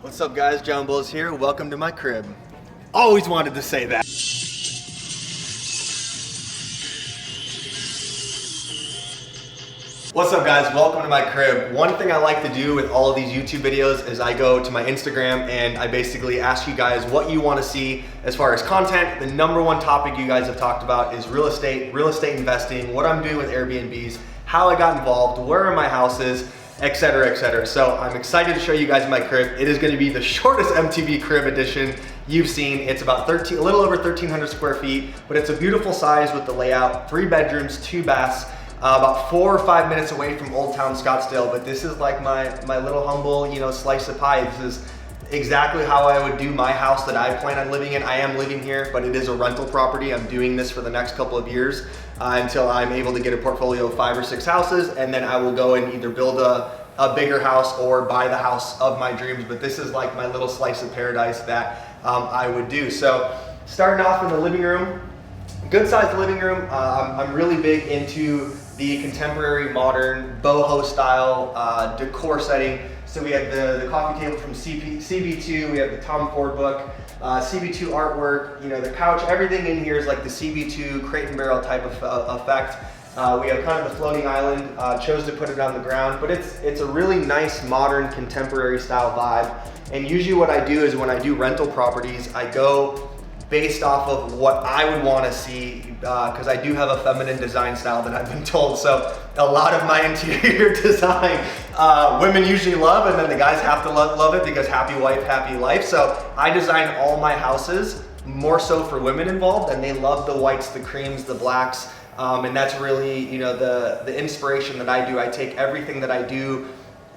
What's up guys, John Bulls here. Welcome to my crib. Always wanted to say that. What's up guys, welcome to my crib. One thing I like to do with all of these YouTube videos is I go to my Instagram and I basically ask you guys what you want to see as far as content. The number one topic you guys have talked about is real estate investing, what I'm doing with Airbnbs, how I got involved, where are my houses, etc, etc. So I'm excited to show you guys my crib. It is going to be the shortest MTV crib edition you've seen. It's about a little over 1,300 square feet, but it's a beautiful size with the layout, 3 bedrooms, 2 baths. About 4 or 5 minutes away from Old Town Scottsdale, but this is like my little humble, slice of pie. This is exactly how I would do my house that I plan on living in. I am living here, but it is a rental property. I'm doing this for the next couple of years until I'm able to get a portfolio of 5 or 6 houses, and then I will go and either build a bigger house or buy the house of my dreams. But this is like my little slice of paradise that I would do. So starting off in the living room, good sized living room. I'm really big into the contemporary modern boho style decor setting. So we have the coffee table from CB2, we have the Tom Ford book, CB2 artwork, the couch, everything in here is like the CB2 crate and barrel type of effect. We have kind of the floating island, chose to put it on the ground, but it's a really nice modern contemporary style vibe. And usually what I do is when I do rental properties, I go based off of what I would want to see, because I do have a feminine design style that I've been told. So a lot of my interior design, women usually love, and then the guys have to love it because happy wife, happy life. So I design all my houses more so for women involved, and they love the whites, the creams, the blacks, and that's really the inspiration that I do. I take everything that I do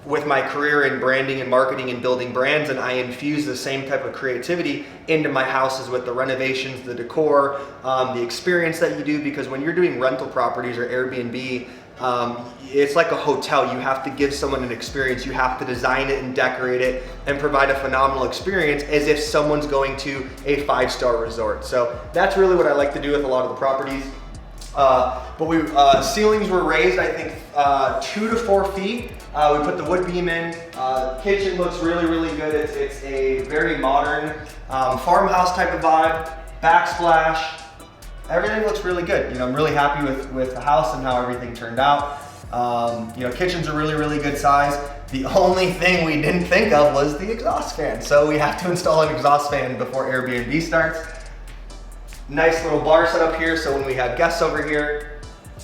with my career in branding and marketing and building brands, and I infuse the same type of creativity into my houses with the renovations, the decor, the experience that you do, because when you're doing rental properties or Airbnb, it's like a hotel. You have to give someone an experience. You have to design it and decorate it and provide a phenomenal experience as if someone's going to a 5-star resort. So that's really what I like to do with a lot of the properties. But ceilings were raised, I think, 2 to 4 feet. We put the wood beam in. Kitchen looks really, really good. It's a very modern farmhouse type of vibe. Backsplash. Everything looks really good. I'm really happy with the house and how everything turned out. Kitchen's a really, really good size. The only thing we didn't think of was the exhaust fan. So we have to install an exhaust fan before Airbnb starts. Nice little bar set up here, so when we have guests over here,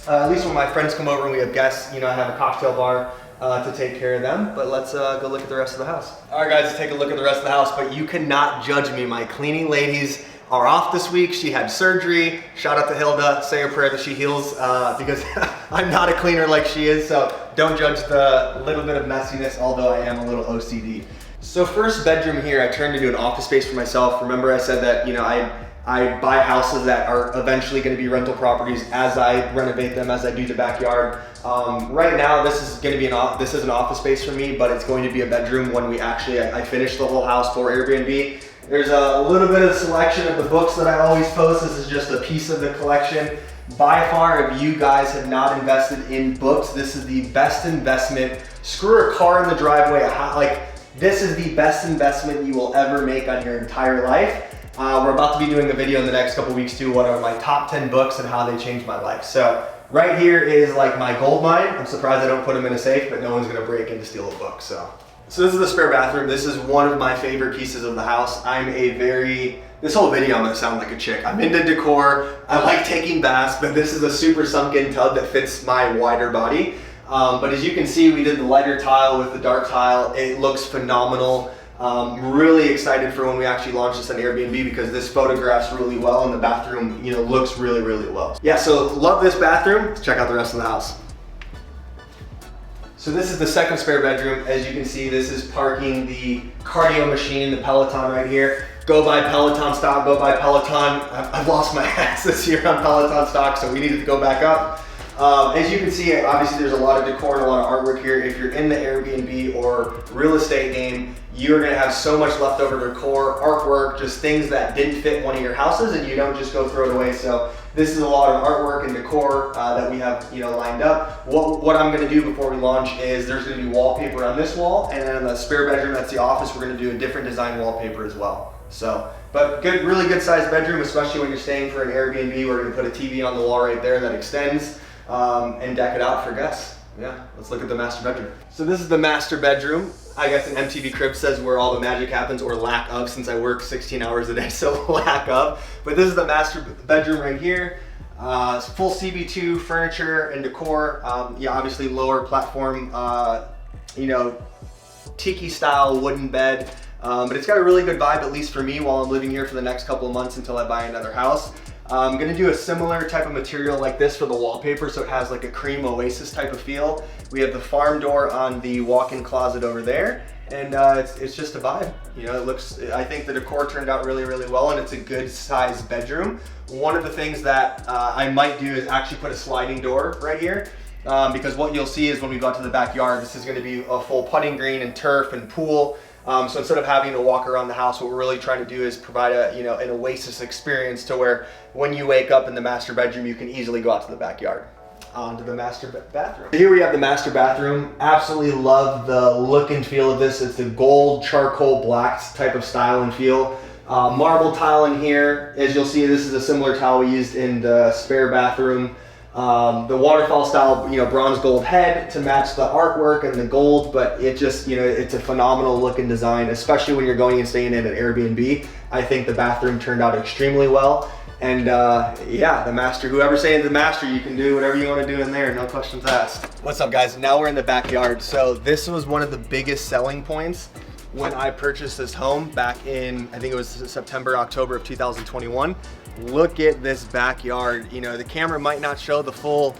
at least when my friends come over and we have guests, I have a cocktail bar to take care of them. But let's go look at the rest of the house. All right guys, let's take a look at the rest of the house, but you cannot judge me. My cleaning ladies are off this week. She had surgery. Shout out to Hilda, say a prayer that she heals, because I'm not a cleaner like she is, so don't judge the little bit of messiness, although I am a little OCD. So first bedroom here, I turned into an office space for myself. Remember I said that, I buy houses that are eventually going to be rental properties as I renovate them, as I do the backyard. Right now, this is an office space for me, but it's going to be a bedroom when I finish the whole house for Airbnb. There's a little bit of selection of the books that I always post. This is just a piece of the collection. By far, if you guys have not invested in books, this is the best investment. Screw a car in the driveway. This is the best investment you will ever make on your entire life. We're about to be doing a video in the next couple weeks too, what are my top 10 books and how they changed my life. So right here is like my gold mine. I'm surprised I don't put them in a safe, but no one's gonna break in to steal a book. So this is the spare bathroom. This is one of my favorite pieces of the house. This whole video I'm gonna sound like a chick. I'm into decor, I like taking baths, but this is a super sunken tub that fits my wider body. But as you can see, we did the lighter tile with the dark tile. It looks phenomenal. Really excited for when we actually launch this on Airbnb because this photographs really well and the bathroom, looks really, really well. Yeah, so love this bathroom. Let's check out the rest of the house. So this is the second spare bedroom. As you can see, this is parking the cardio machine, the Peloton right here. Go buy Peloton stock, go buy Peloton. I've lost my ass this year on Peloton stock, so we needed to go back up. As you can see, obviously there's a lot of decor and a lot of artwork here. If you're in the Airbnb or real estate game, you're gonna have so much leftover decor, artwork, just things that didn't fit one of your houses and you don't just go throw it away. So this is a lot of artwork and decor that we have, lined up. What I'm gonna do before we launch is there's gonna be wallpaper on this wall, and then in the spare bedroom, that's the office, we're gonna do a different design wallpaper as well. So, but good, really good sized bedroom, especially when you're staying for an Airbnb. We're gonna put a TV on the wall right there that extends and deck it out for guests. Yeah, let's look at the master bedroom. So this is the master bedroom. I guess an MTV Crib says where all the magic happens, or lack of, since I work 16 hours a day, so lack of. But this is the master bedroom right here. It's full CB2 furniture and decor. Yeah, obviously lower platform, tiki style wooden bed. But it's got a really good vibe, at least for me, while I'm living here for the next couple of months until I buy another house. I'm gonna do a similar type of material like this for the wallpaper, so it has like a cream oasis type of feel. We have the farm door on the walk-in closet over there, and it's just a vibe. It looks, I think the decor turned out really, really well, and it's a good sized bedroom. One of the things that I might do is actually put a sliding door right here, because what you'll see is when we go out to the backyard, this is gonna be a full putting green and turf and pool. So instead of having to walk around the house, what we're really trying to do is provide an oasis experience to where when you wake up in the master bedroom, you can easily go out to the backyard. Onto the master bathroom. Here we have the master bathroom. Absolutely love the look and feel of this. It's the gold charcoal black type of style and feel. Marble tile in here. As you'll see, this is a similar tile we used in the spare bathroom. The waterfall style, bronze gold head to match the artwork and the gold, but it just, it's a phenomenal looking design, especially when you're going and staying in an Airbnb. I think the bathroom turned out extremely well. And yeah, the master, whoever's saying the master, you can do whatever you want to do in there, no questions asked. What's up, guys? Now we're in the backyard. So this was one of the biggest selling points when I purchased this home back in, I think it was September, October of 2021. Look at this backyard. The camera might not show the full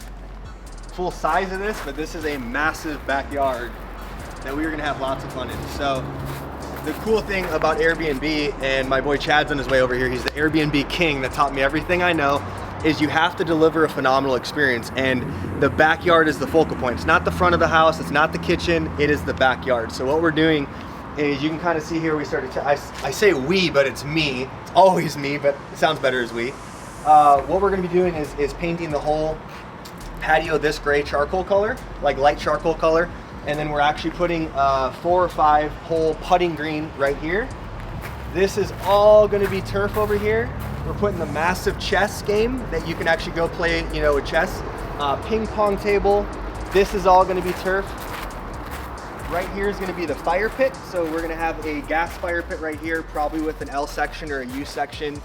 size of this, but this is a massive backyard that we are gonna have lots of fun in. So the cool thing about Airbnb, and my boy Chad's on his way over here, he's the Airbnb king that taught me everything I know, is you have to deliver a phenomenal experience, and the backyard is the focal point. It's not the front of the house, it's not the kitchen, it is the backyard. So what we're doing is, you can kind of see here, we started to, I say we, but it's me. It's always me, but it sounds better as we. What we're gonna be doing is painting the whole patio this gray charcoal color, like light charcoal color. And then we're actually putting 4 or 5 hole putting green right here. This is all gonna be turf over here. We're putting the massive chess game that you can actually go play, with chess. Ping pong table. This is all gonna be turf. Right here is gonna be the fire pit. So we're gonna have a gas fire pit right here, probably with an L section or a U section,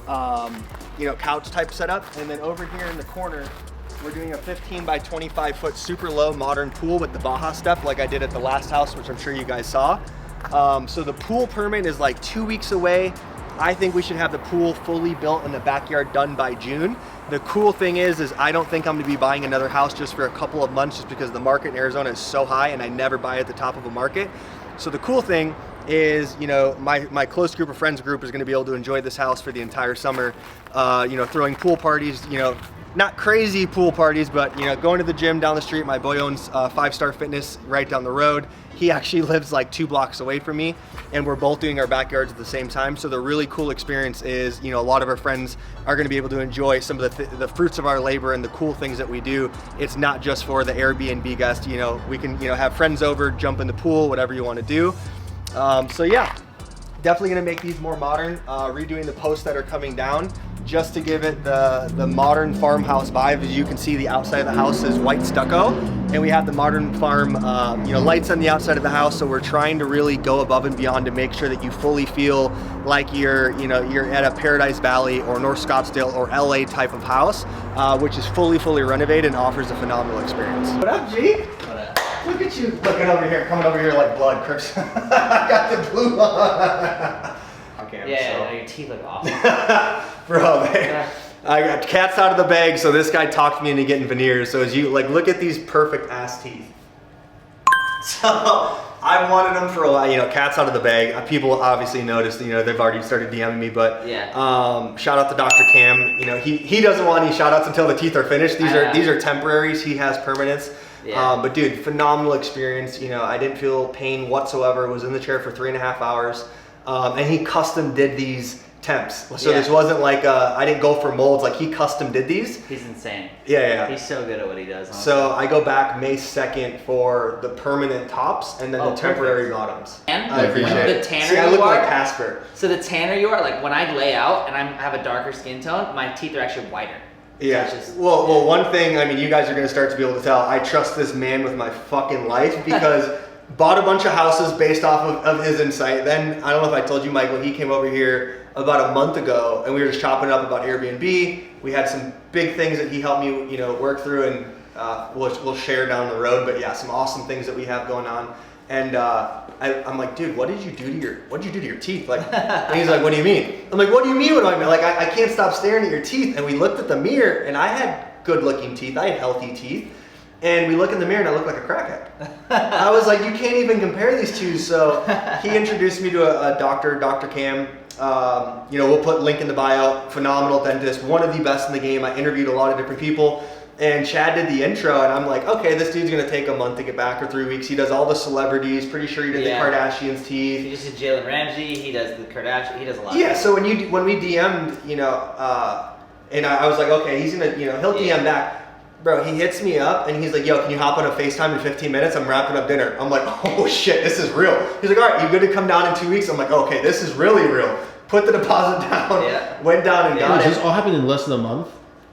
couch type setup. And then over here in the corner, we're doing a 15 by 25 foot super low modern pool with the Baja step like I did at the last house, which I'm sure you guys saw. So the pool permit is like 2 weeks away. I think we should have the pool fully built in the backyard done by June. The cool thing is I don't think I'm gonna be buying another house just for a couple of months, just because the market in Arizona is so high and I never buy at the top of a market. So the cool thing is, my close group of friends group is gonna be able to enjoy this house for the entire summer, throwing pool parties, not crazy pool parties, but going to the gym down the street. My boy owns 5-Star Fitness right down the road. He actually lives like 2 blocks away from me, and we're both doing our backyards at the same time. So the really cool experience is, a lot of our friends are going to be able to enjoy some of the fruits of our labor and the cool things that we do. It's not just for the Airbnb guest. We can have friends over, jump in the pool, whatever you want to do. So yeah, definitely going to make these more modern, redoing the posts that are coming down, just to give it the modern farmhouse vibe. As you can see, the outside of the house is white stucco, and we have the modern farm lights on the outside of the house. So we're trying to really go above and beyond to make sure that you fully feel like you're at a Paradise Valley or North Scottsdale or LA type of house, which is fully renovated and offers a phenomenal experience. What up, G? What up? Look at you looking over here, coming over here like blood, Chris. I got the blue on. Okay, yeah, your teeth look awesome. Bro, I got cats out of the bag, so this guy talked me into getting veneers. So as you look at these perfect ass teeth. So I wanted them for a while, cats out of the bag. People obviously noticed, they've already started DMing me, but yeah. Shout out to Dr. Cam. He doesn't want any shout outs until the teeth are finished. These are temporaries. He has permanents. Yeah. But dude, phenomenal experience. I didn't feel pain whatsoever. Was in the chair for 3.5 hours. And he custom did these temps. So this wasn't like I didn't go for molds. Like he custom did these. He's insane. Yeah. He's so good at what he does. Honestly. So I go back May 2nd for the permanent tops and then the temporary bottoms. And I appreciate it. The tanner See, I look like Casper. So the tanner you are, like when I lay out and I have a darker skin tone, my teeth are actually whiter. Yeah. So just, well, one thing, I mean, you guys are going to start to be able to tell, I trust this man with my fucking life because bought a bunch of houses based off of his insight. Then, I don't know if I told you, Michael, he came over here about a month ago and we were just chopping it up about Airbnb. We had some big things that he helped me, you know, work through and we'll share down the road. But yeah, some awesome things that we have going on. And I'm like, dude, what did you do to your teeth? Like, and he's like, what do you mean? I'm like, what do you mean? What do I mean? Like, I can't stop staring at your teeth. And we looked at the mirror, and I had good-looking teeth. I had healthy teeth. And we look in the mirror, and I look like a crackhead. I was like, you can't even compare these two. So he introduced me to a doctor, Dr. Cam. You know, we'll put link in the bio. Phenomenal dentist, one of the best in the game. I interviewed a lot of different people. And Chad did the intro, and I'm like, okay, this dude's gonna take a month to get back or 3 weeks. He does all the celebrities. Pretty sure he did the Kardashians' teeth. He just did Jalen Ramsey. He does the Kardashian. He does a lot. Yeah. So when we DM'd, you know, and I was like, okay, he's gonna, you know, he'll DM back. Bro, he hits me up and he's like, yo, can you hop on a FaceTime in 15 minutes? I'm wrapping up dinner. I'm like, oh shit, this is real. He's like, all right, you good to come down in 2 weeks? I'm like, okay, this is really real. Put the deposit down. Went down and got it. This all happened in less than a month.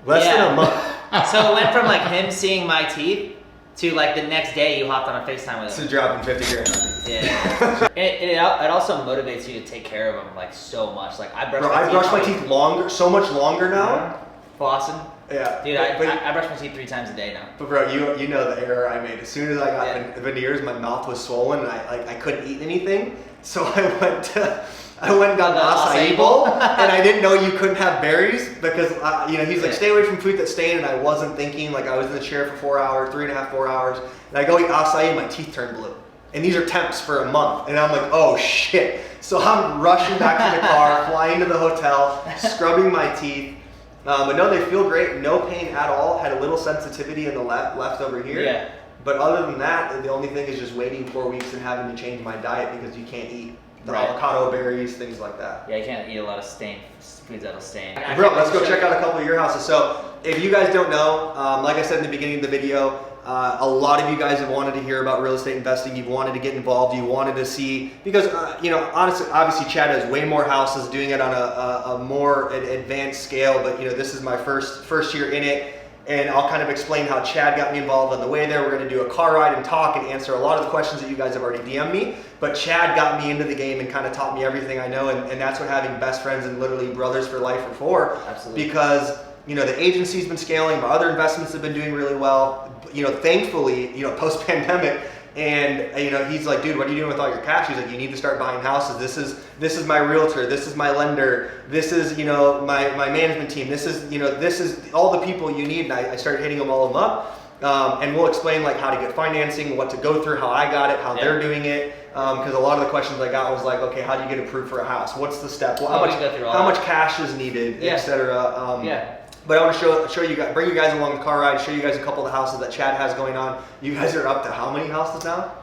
Less than a month. So it went from like him seeing my teeth to like the next day you hopped on a FaceTime with him. To dropping 50 grand. Yeah. it also motivates you to take care of them like so much. Like I brush my teeth longer, so much longer now. Flossing. Yeah. Dude, I brush my teeth 3 times a day now. But bro, you know the error I made. As soon as I got veneers, my mouth was swollen and I couldn't eat anything. So I went and got an acai bowl, and I didn't know you couldn't have berries because you know, he's like, stay away from food that's stained, and I wasn't thinking. Like I was in the chair for 4 hours, 3.5, 4 hours, and I go eat acai and my teeth turn blue. And these are temps for a month, and I'm like, oh shit. So I'm rushing back to the car, flying to the hotel, scrubbing my teeth. But no, they feel great, no pain at all. Had a little sensitivity in the left over here. Yeah. But other than that, the only thing is just waiting 4 weeks and having to change my diet because you can't eat the avocado berries, things like that. Yeah, you can't eat a lot of foods that'll stain. Bro, let's go check out a couple of your houses. So if you guys don't know, like I said in the beginning of the video, a lot of you guys have wanted to hear about real estate investing. You've wanted to get involved. You wanted to see, because you know, honestly, obviously Chad has way more houses, doing it on a more advanced scale. But you know, this is my first year in it. And I'll kind of explain how Chad got me involved on the way there. We're going to do a car ride and talk and answer a lot of the questions that you guys have already DM'd me. But Chad got me into the game and kind of taught me everything I know. And that's what having best friends and literally brothers for life are for. Absolutely. Because, you know, the agency's been scaling. My other investments have been doing really well. You know, thankfully, you know, post-pandemic. And, you know, he's like, dude, what are you doing with all your cash? He's like, you need to start buying houses. This is my realtor. This is my lender. This is, you know, my management team. This is all the people you need. And I started hitting them up. And we'll explain like how to get financing, what to go through, how I got it, how they're doing it. Because a lot of the questions I got was like, okay, how do you get approved for a house? What's the step? Well, how much cash is needed, etc. But I want to show you guys, bring you guys along the car ride, show you guys a couple of the houses that Chad has going on. You guys are up to how many houses now?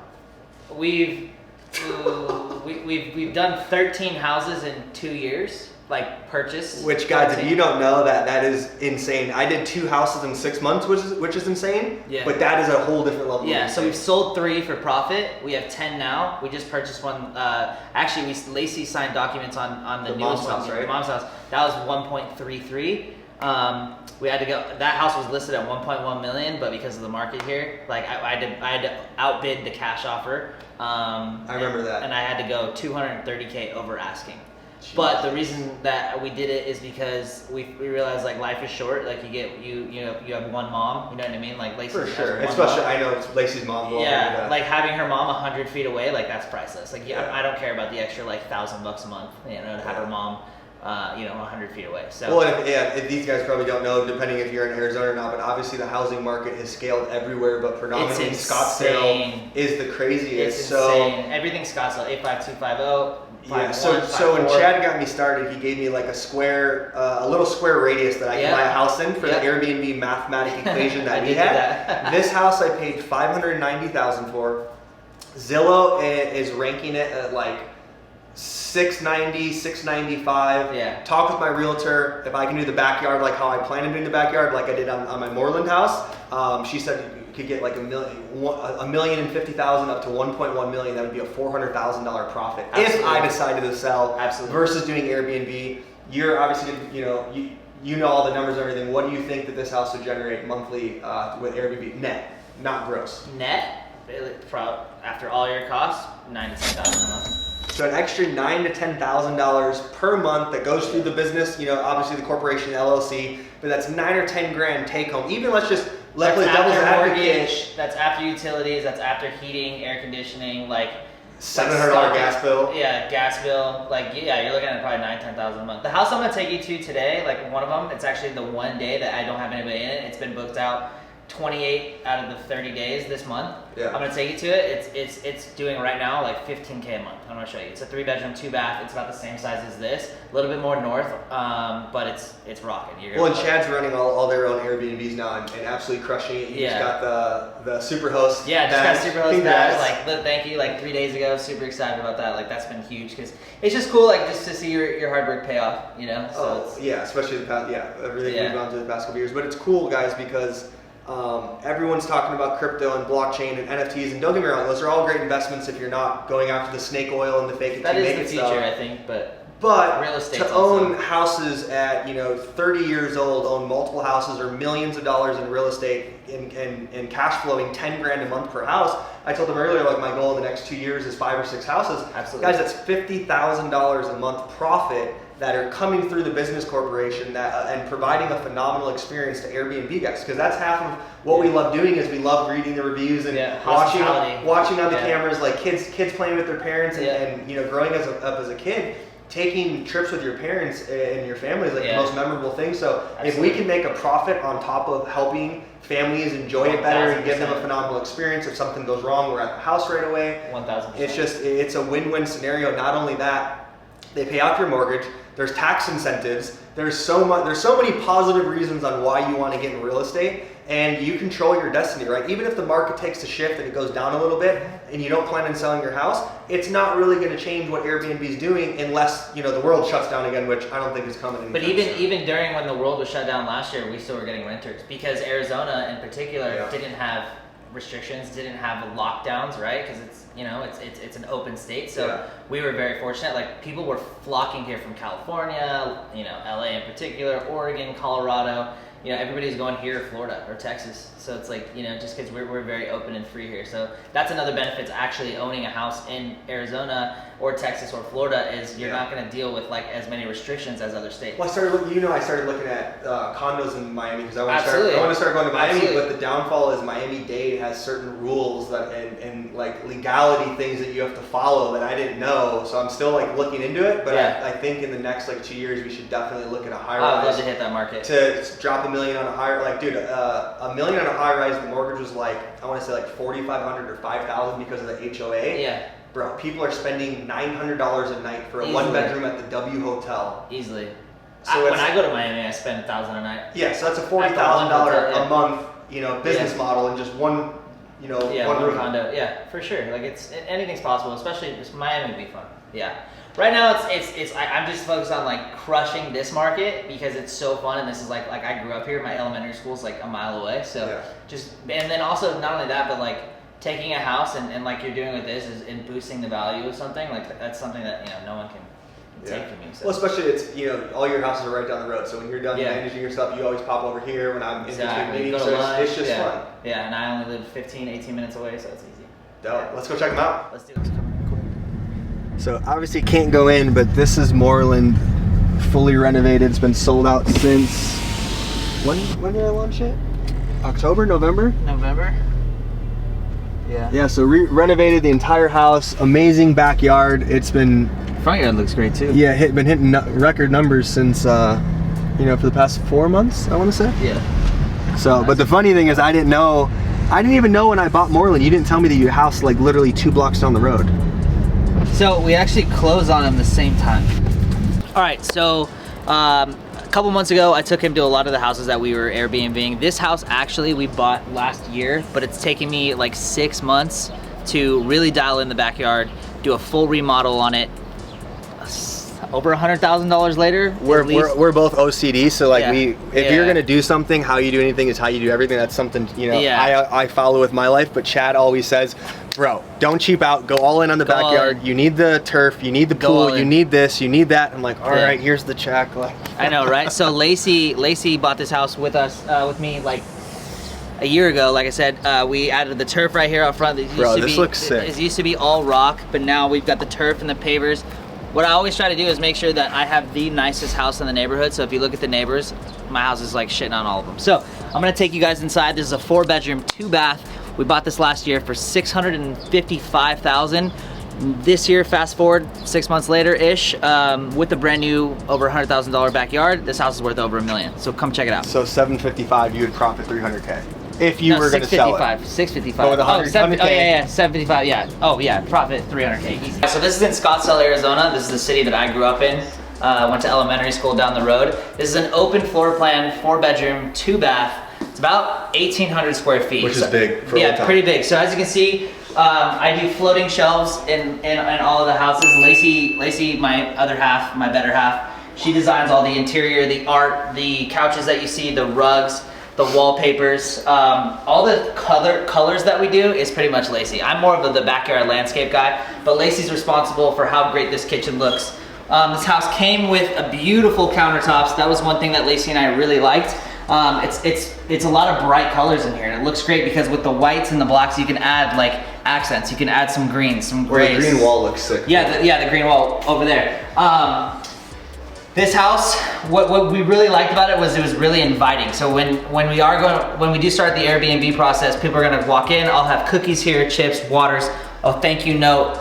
We've done 13 houses in 2 years, like purchase. Which, guys, 13. If you don't know, that is insane. I did 2 houses in 6 months, which is insane. Yeah. But that is a whole different level. Yeah. So we've sold 3 for profit. We have 10 now. We just purchased one. Actually, Lacey signed documents on the newest house, right? The mom's house. That was 1.33. We had to go. That house was listed at 1.1 million, but because of the market here, like I had to outbid the cash offer. I remember that, and I had to go 230K over asking. Jeez. But the reason that we did it is because we realized like life is short. Like you have one mom. You know what I mean? Like Lacey. For sure, especially mom. I know it's Lacey's mom. Yeah, like having her mom 100 feet away, like that's priceless. Like I don't care about the extra like $1,000 a month, you know, to have her mom. 100 feet away. So. Well, if these guys probably don't know, depending if you're in Arizona or not, but obviously the housing market has scaled everywhere, but predominantly Scottsdale is the craziest. It's insane. Everything Scottsdale, 85250. Yeah. So when Chad got me started, he gave me like a little square radius that I could buy a house in for the Airbnb mathematic equation that we had. This house I paid $590,000 for. Zillow is ranking it at like 690, 695. Yeah. Talk with my realtor if I can do the backyard like how I plan on doing the backyard, like I did on my Moreland house. She said you could get like $1,050,000 up to 1.1 million. That would be a $400,000 profit. Absolutely. If I decided to sell. Absolutely. Versus doing Airbnb. You're obviously, you know all the numbers and everything. What do you think that this house would generate monthly with Airbnb net, not gross? Net, after all your costs, $9,000 to $10,000 a month. So an extra $9,000 to $10,000 per month that goes through the business. Obviously the corporation, LLC, but that's $9,000 or $10,000 take home. Even let's just let the devil's advocate. That's after utilities. That's after heating, air conditioning, like $700 gas bill. Yeah, gas bill. You're looking at probably $9,000 to $10,000 a month. The house I'm gonna take you to today, like one of them, it's actually the one day that I don't have anybody in it. It's been booked out 28 out of the 30 days this month. Yeah. I'm gonna take you to it. It's doing right now like $15K a month. I'm gonna show you. It's a 3-bedroom, 2-bath. It's about the same size as this. A little bit more north, but it's rocking. And Chad's running all their own Airbnbs now and absolutely crushing it. You just got the super host. Yeah, just got super host badge. Like, thank you. Like 3 days ago, super excited about that. Like that's been huge because it's just cool, like just to see your hard work pay off. So especially the past, everything we've gone through the past couple years. But it's cool, guys, because everyone's talking about crypto and blockchain and NFTs, and don't get me wrong, those are all great investments if you're not going after the snake oil and the fake it that till you is make the it future, stuff. I think, but real estate to own houses at 30 years old, own multiple houses or millions of dollars in real estate and cash flowing $10,000 a month per house. I told them earlier, like my goal in the next 2 years is 5 or 6 houses. Absolutely. Guys, that's $50,000 a month profit that are coming through the business corporation and providing a phenomenal experience to Airbnb guys, because that's half of what we love doing is we love reading the reviews and watching on the cameras, like kids playing with their parents and growing up as a kid. Taking trips with your parents and your family is like the most memorable thing. So if we can make a profit on top of helping families enjoy it better and give them a phenomenal experience, if something goes wrong, we're at the house right away. 1,000%. It's a win-win scenario. Not only that, they pay off your mortgage. There's tax incentives. There's so many positive reasons on why you want to get in real estate, and you control your destiny, right? Even if the market takes a shift and it goes down a little bit and you don't plan on selling your house, it's not really going to change what Airbnb is doing unless, the world shuts down again, which I don't think is coming. But even during when the world was shut down last year, we still were getting renters because Arizona in particular didn't have restrictions, didn't have lockdowns, right? Because it's an open state, so we were very fortunate. Like people were flocking here from California, LA in particular, Oregon, Colorado. Everybody's going here, Florida or Texas. So it's like, just because we're very open and free here. So that's another benefit to actually owning a house in Arizona or Texas or Florida is you're not going to deal with like as many restrictions as other states. Well, I started looking at condos in Miami because I want to start going to Miami. But the downfall is Miami-Dade has certain rules that and like legality things that you have to follow that I didn't know. So I'm still like looking into it. But I think in the next like 2 years we should definitely look at a high rise. I'd love to hit that market. To drop $1 million on a high, like dude, $1 million on a high rise. The mortgage was like I want to say like $4,500 or $5,000 because of the HOA. Yeah. Bro, people are spending $900 a night for a 1-bedroom at the W Hotel. Easily. So when I go to Miami, I spend $1,000 a night. Yeah, so that's a $40,000 a month, business model in just one, one room. Condo. Yeah, for sure. Like anything's possible, especially Miami would be fun. Yeah. Right now, I'm just focused on like crushing this market because it's so fun, and this is like I grew up here. My elementary school's like a mile away, so and then also not only that, but like taking a house and like you're doing with this is in boosting the value of something. Like that's something that no one can take from you. So. Well, especially it's all your houses are right down the road, so when you're done managing your stuff, you always pop over here when I'm in between meetings. So it's just fun. Yeah, and I only live 15-18 minutes away, so it's easy. Dope. Let's go check them out. Let's do it. So obviously can't go in, but this is Moreland, fully renovated. It's been sold out since when did I launch it? October, November? November. Yeah. Yeah. So renovated the entire house. Amazing backyard. It's been front yard looks great too. Yeah, been hitting record numbers since for the past 4 months. I want to say. Yeah. So, but the funny thing is, I didn't even know when I bought Moreland. You didn't tell me that your house like literally 2 blocks down the road. So we actually closed on him the same time. All right, so a couple months ago, I took him to a lot of the houses that we were Airbnbing. This house actually we bought last year, but it's taken me like 6 months to really dial in the backyard, do a full remodel on it, over $100,000 later. We're both OCD, so like if you're gonna do something, how you do anything is how you do everything. That's something, you know, I follow with my life. But Chad always says, bro, don't cheap out, go all in on the backyard. You need the turf, you need the pool, you need this, you need that. I'm like, all right, here's the check. Like, I know, right? So Lacey bought this house with us, with me, like a year ago. Like I said, we added the turf right here up front. This looks sick. It used to be all rock, but now we've got the turf and the pavers. What I always try to do is make sure that I have the nicest house in the neighborhood. So if you look at the neighbors, my house is like shitting on all of them. So I'm gonna take you guys inside. This is a 4-bedroom, 2-bath. We bought this last year for $655,000. This year, fast forward 6 months later-ish, with a brand new over $100,000 backyard, this house is worth over $1 million. So come check it out. So $755, you would profit $300K if you were going to sell it. $655. Oh, with $100K. Oh yeah, $755. Yeah. Oh yeah, profit $300K. Easy. So this is in Scottsdale, Arizona. This is the city that I grew up in. Went to elementary school down the road. This is an open floor plan, 4-bedroom, 2-bath. It's about 1,800 square feet. Which is big for yeah, pretty big. So as you can see, I do floating shelves in all of the houses. Lacey, my other half, my better half, she designs all the interior, the art, the couches that you see, the rugs, the wallpapers, all the colors that we do is pretty much Lacey. I'm more of the backyard landscape guy, but Lacey's responsible for how great this kitchen looks. This house came with a beautiful countertops. That was one thing that Lacey and I really liked. It's a lot of bright colors in here, and it looks great because with the whites and the blacks, you can add like accents. You can add some greens, some grays. The green wall looks sick. Yeah, the green wall over there. This house, what we really liked about it was really inviting. So when we do start the Airbnb process, people are gonna walk in. I'll have cookies here, chips, waters, a thank you note.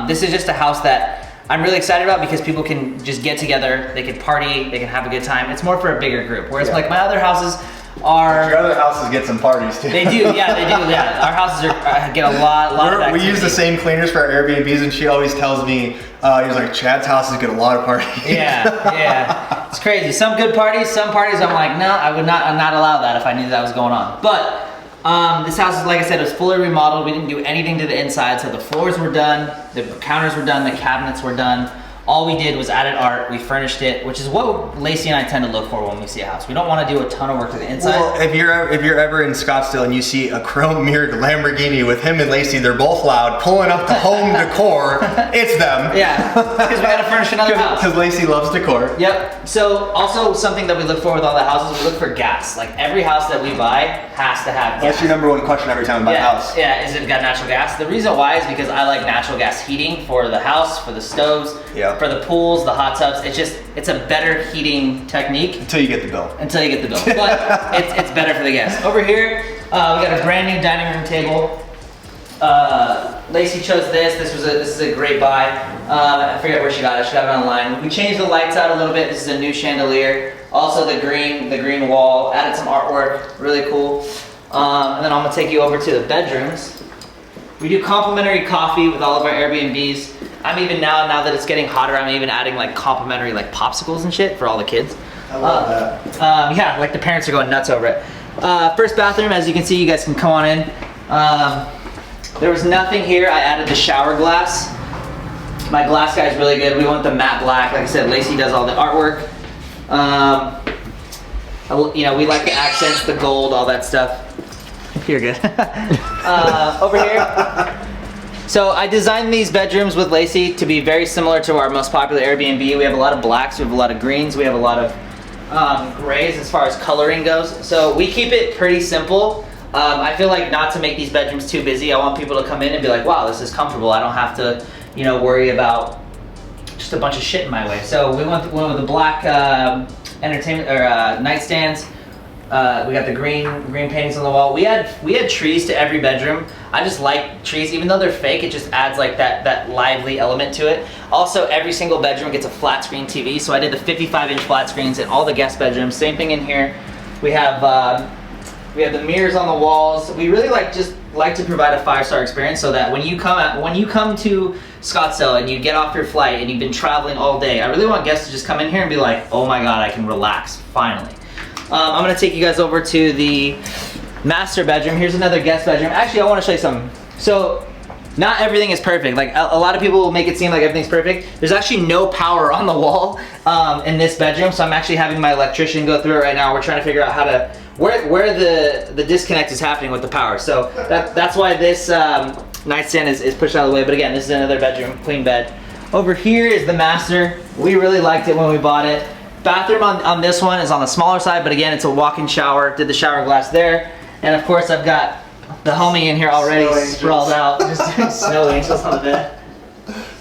This is just a house that I'm really excited about because people can just get together, they can party, they can have a good time. It's more for a bigger group. Whereas like my other houses are... Your other houses get some parties too. They do, yeah. Our houses get a lot of activity. We use the same cleaners for our Airbnbs, and she always tells me, he's like, Chad's houses get a lot of parties. Yeah. It's crazy. Some good parties, some parties I'm like, no, I'm not allow that if I knew that was going on. But this house, like I said, was fully remodeled. We didn't do anything to the inside, so the floors were done, the counters were done, the cabinets were done. All we did was added art, we furnished it, which is what Lacey and I tend to look for when we see a house. We don't want to do a ton of work to the inside. Well, if you're ever in Scottsdale and you see a chrome mirrored Lamborghini with him and Lacey, they're both loud, pulling up to home decor, it's them. Yeah, because we gotta furnish another house. Because Lacey loves decor. Yep. So also something that we look for with all the houses, we look for gas. Like every house that we buy has to have gas. That's your number one question every time we buy a house. Yeah, is it got natural gas? The reason why is because I like natural gas heating for the house, for the stoves, for the pools, the hot tubs. It's a better heating technique. Until you get the bill. But it's better for the guests. Over here, we got a brand new dining room table. Lacey chose this. This is a great buy. I forget where she got it. She got it online. We changed the lights out a little bit. This is a new chandelier. Also the green wall. Added some artwork. Really cool. And then I'm gonna take you over to the bedrooms. We do complimentary coffee with all of our Airbnbs. I'm even now that it's getting hotter, I'm even adding like complimentary like popsicles and shit for all the kids. I love that. Yeah, like the parents are going nuts over it. First bathroom, as you can see, you guys can come on in. There was nothing here. I added the shower glass. My glass guy's really good. We went the matte black. Like I said, Lacey does all the artwork. You know, we like the accents, the gold, all that stuff. You're good. Over here. So I designed these bedrooms with Lacey to be very similar to our most popular Airbnb. We have a lot of blacks, we have a lot of greens, we have a lot of grays as far as coloring goes. So we keep it pretty simple. I feel like not to make these bedrooms too busy. I want people to come in and be like, wow, this is comfortable. I don't have to, you know, worry about just a bunch of shit in my way. So we went with the black entertainment or nightstands. We got the green paintings on the wall. We had trees to every bedroom. I just like trees, even though they're fake. It just adds like that lively element to it. Also, every single bedroom gets a flat screen TV. So I did the 55-inch flat screens in all the guest bedrooms. Same thing in here. We have the mirrors on the walls. We really like to provide a 5-star experience so that when you come to Scottsdale and you get off your flight and you've been traveling all day, I really want guests to just come in here and be like, oh my god, I can relax finally. I'm gonna take you guys over to the master bedroom. Here's another guest bedroom. Actually, I want to show you something. So not everything is perfect. Like a lot of people will make it seem like everything's perfect. There's actually no power on the wall in this bedroom, so I'm actually having my electrician go through it right now. We're trying to figure out how to where the disconnect is happening with the power. So that's why this nightstand is pushed out of the way. But again, this is another bedroom, queen bed. Over here is the master. We really liked it when we bought it. Bathroom on this one is on the smaller side, but again, it's a walk-in shower. Did the shower glass there. And of course, I've got the homie in here already sprawled out, just doing snow angels on the bed.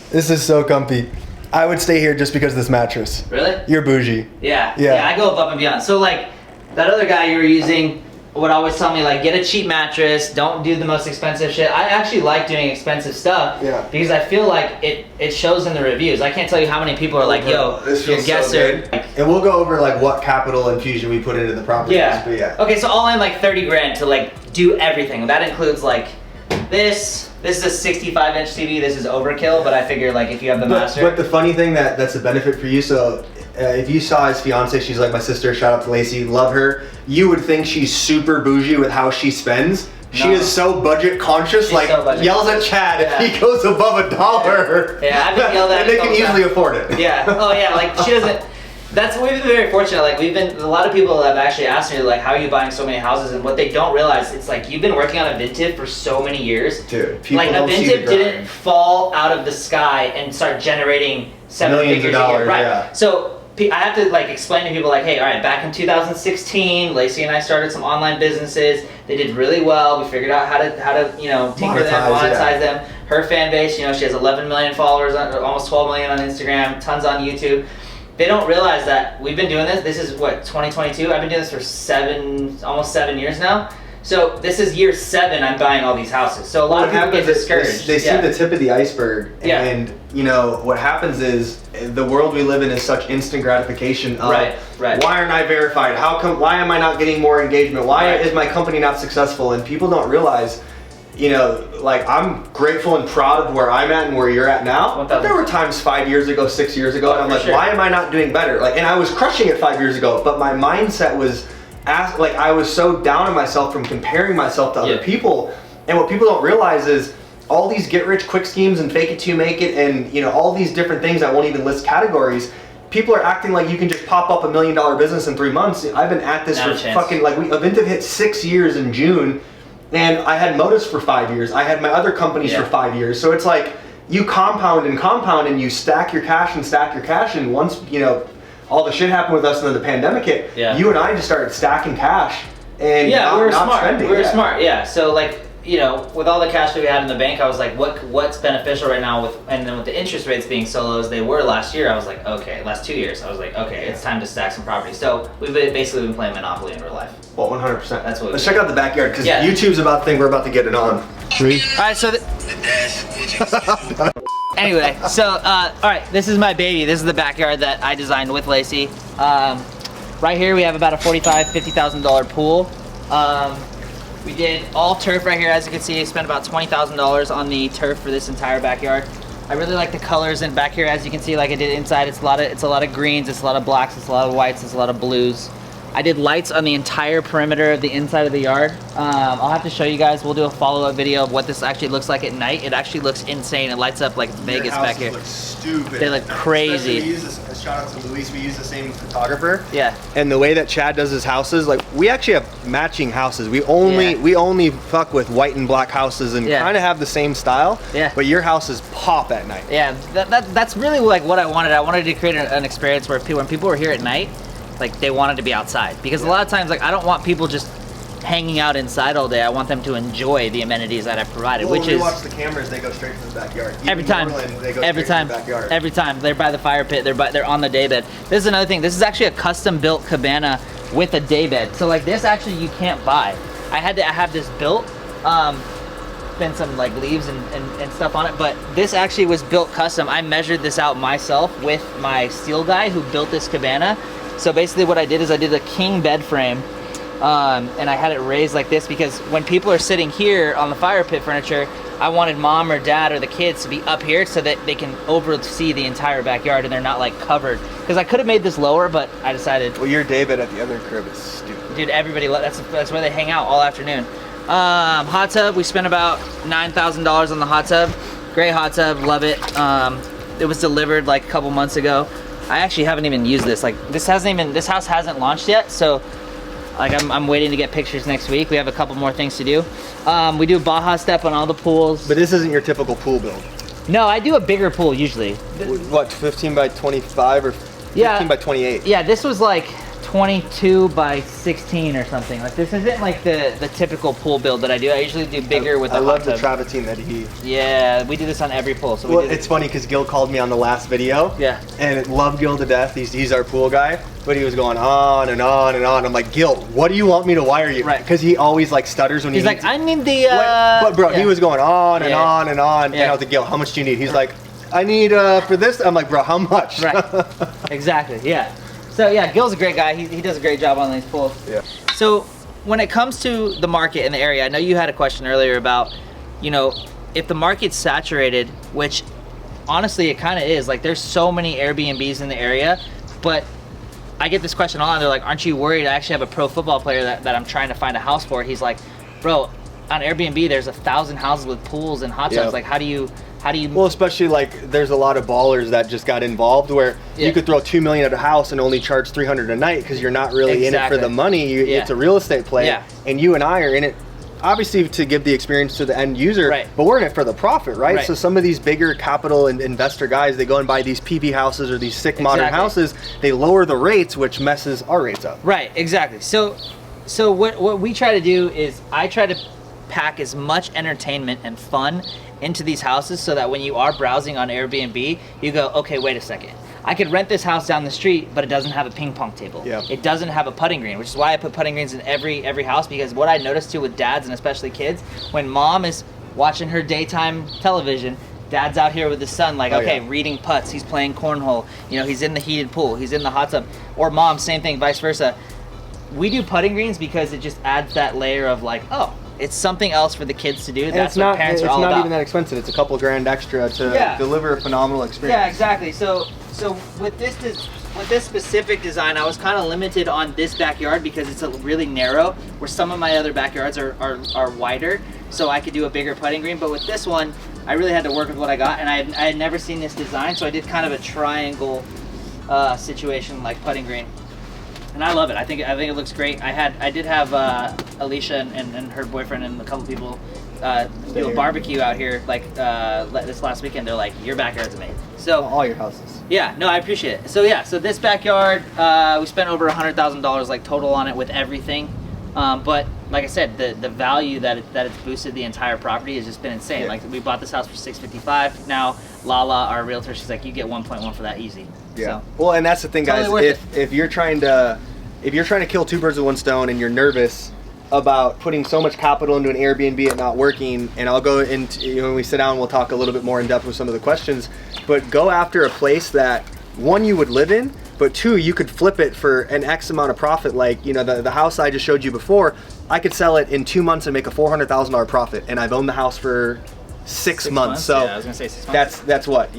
This is so comfy. I would stay here just because of this mattress. Really? You're bougie. Yeah, I go above and beyond. So like, that other guy you were using would always tell me like, get a cheap mattress, don't do the most expensive shit. I actually like doing expensive stuff because I feel like it shows in the reviews. I can't tell you how many people are like, yo, your guests are... And we'll go over like what capital infusion we put into the property. Yeah. Okay, so all in like 30 grand to like do everything. That includes like this is a 65-inch TV. This is overkill, but I figure like if you have the master. But the funny thing that's a benefit for you, so if you saw his fiance, she's like my sister, shout out to Lacey, love her. You would think she's super bougie with how she spends. She is so budget conscious, she's like so yells at Chad if he goes above $1. Yeah, I've been yelled at. And they can easily afford it. Yeah, oh yeah, like she doesn't, we've been very fortunate. Like a lot of people have actually asked me like, how are you buying so many houses? And what they don't realize, it's like you've been working on a Vintiv for so many years. Dude, people like don't a Vintiv didn't fall out of the sky and start generating millions of dollars. Right. Yeah. So I have to like explain to people like, hey, all right, back in 2016, Lacey and I started some online businesses. They did really well. We figured out how to you know, tinker them, monetize them. Her fan base, you know, she has 11 million followers, almost 12 million on Instagram, tons on YouTube. They don't realize that we've been doing this. This is what, 2022? I've been doing this for almost 7 years now. So this is year 7 I'm buying all these houses. So a lot of people get discouraged. They see the tip of the iceberg, and you know what happens is the world we live in is such instant gratification of why aren't I verified? How come? Why am I not getting more engagement? Why is my company not successful? And people don't realize, you know, like I'm grateful and proud of where I'm at and where you're at now. But there were times 5 years ago, 6 years ago, and I'm like, why am I not doing better? Like, and I was crushing it 5 years ago, but my mindset was. Like I was so down on myself from comparing myself to other people, and what people don't realize is all these get rich quick schemes and fake it till you make it, and you know, all these different things I won't even list categories. People are acting like you can just pop up $1 million business in 3 months. I've been at this for fucking like Avintiv hit 6 years in June, and I had Modus for 5 years. I had my other companies for 5 years. So it's like you compound and you stack your cash and once you know. All the shit happened with us and then the pandemic hit. You and I just started stacking cash and not spending. We were smart, So like, you know, with all the cash that we had in the bank, I was like, what's beneficial right now and then with the interest rates being so low as they were last year, I was like, okay, last 2 years, I was like, okay, it's time to stack some property. So we've basically been playing Monopoly in real life. Well, 100%. That's what. Let's check out the backyard because YouTube's about the thing we're about to get it on. Three. All right, so. Anyway, so, all right, this is my baby. This is the backyard that I designed with Lacey. Right here, we have about a $45,000, $50,000 pool. We did all turf right here, as you can see. I spent about $20,000 on the turf for this entire backyard. I really like the colors in back here, as you can see, like I did inside. It's a lot of greens, it's a lot of blacks, it's a lot of whites, it's a lot of blues. I did lights on the entire perimeter of the inside of the yard. I'll have to show you guys. We'll do a follow-up video of what this actually looks like at night. It actually looks insane. It lights up like Vegas back here. Look stupid. They look crazy. We use this, shout out to Luis. We use the same photographer. Yeah. And the way that Chad does his houses, like we actually have matching houses. We only fuck with white and black houses and kind of have the same style. Yeah. But your houses pop at night. Yeah. That's really like what I wanted. I wanted to create an experience where when people were here at night, like they wanted to be outside, because a lot of times like I don't want people just hanging out inside all day. I want them to enjoy the amenities that I provided, which is when we watch the cameras, they go straight to the backyard. Every time, every time they're by the fire pit, they're on the daybed. This is another thing. This is actually a custom built cabana with a daybed. So like this actually you can't buy. I had to have this built. Been some like leaves and stuff on it, but this actually was built custom. I measured this out myself with my steel guy who built this cabana. So basically what I did is I did a king bed frame, and I had it raised like this because when people are sitting here on the fire pit furniture, I wanted mom or dad or the kids to be up here so that they can oversee the entire backyard and they're not like covered. Because I could have made this lower, but I decided. Well, your David at the other crib is stupid. Dude, everybody, that's where they hang out all afternoon. Hot tub, we spent about $9,000 on the hot tub. Great hot tub, love it. It was delivered like a couple months ago. I actually haven't even used this. Like this house hasn't launched yet, so like I'm waiting to get pictures next week. We have a couple more things to do. We do a Baja step on all the pools. But this isn't your typical pool build. No, I do a bigger pool usually. What, 15 by 25 or 15 by 28? Yeah, this was like 22 by 16 or something. Like this isn't like the typical pool build that I do. I usually do bigger with the hot tub. I love the travertine that he... Yeah, we do this on every pool. So well, it's funny because Gil called me on the last video. Yeah. And love Gil to death. He's our pool guy. But he was going on and on and on. I'm like, Gil, what do you want me to wire you? Right. Because he always like stutters when he's like, I need the... But bro, yeah. he was going on and on and on. Yeah. And I was like, Gil, how much do you need? He's like, I need for this. I'm like, bro, how much? Right. Exactly, yeah. So yeah, Gil's a great guy. He does a great job on these pools. Yeah. So when it comes to the market in the area, I know you had a question earlier about, you know, if the market's saturated, which honestly it kind of is. Like there's so many Airbnbs in the area, but I get this question a lot. They're like, aren't you worried? I actually have a pro football player that I'm trying to find a house for. He's like, bro, on Airbnb there's 1,000 houses with pools and hot tubs. Yeah. Like how do you well, especially like there's a lot of ballers that just got involved where you could throw $2 million at a house and only charge $300 a night because you're not really in it for the money. It's a real estate play, and you and I are in it obviously to give the experience to the end user, but we're in it for the profit, right? So some of these bigger capital and investor guys, they go and buy these PP houses or these sick modern houses. They lower the rates, which messes our rates up. Right, exactly. So what we try to do is I try to pack as much entertainment and fun into these houses so that when you are browsing on Airbnb, you go, okay, wait a second. I could rent this house down the street, but it doesn't have a ping pong table. Yeah. It doesn't have a putting green, which is why I put putting greens in every house, because what I noticed too with dads and especially kids, when mom is watching her daytime television, dad's out here with his son, like, reading putts, he's playing cornhole, you know, he's in the heated pool, he's in the hot tub, or mom, same thing, vice versa. We do putting greens because it just adds that layer of like, oh, it's something else for the kids to do. And that's what parents are all about. It's not even that expensive. It's a couple grand extra to deliver a phenomenal experience. Yeah, exactly. So with this specific design, I was kind of limited on this backyard because it's a really narrow, where some of my other backyards are wider, so I could do a bigger putting green. But with this one, I really had to work with what I got, and I had never seen this design, so I did kind of a triangle situation like putting green. And I love it. I think it looks great. I did have Alicia and her boyfriend and a couple people do a barbecue out here like this last weekend. They're like, your backyard's amazing. So all your houses. Yeah, no, I appreciate it. So yeah, so this backyard, we spent over $100,000 like total on it with everything. But like I said, the value that it's boosted the entire property has just been insane. Like we bought this house for $655. Now Lala, our realtor, she's like, you get 1.1 for that easy. Yeah. So, well, and that's the thing, guys. If you're trying to kill two birds with one stone, and you're nervous about putting so much capital into an Airbnb and not working, and I'll go into, when we sit down, we'll talk a little bit more in depth with some of the questions. But go after a place that one, you would live in, but two, you could flip it for an X amount of profit. Like, the house I just showed you before, I could sell it in 2 months and make a $400,000 profit, and I've owned the house for six months. So yeah, I was gonna say 6 months. That's what,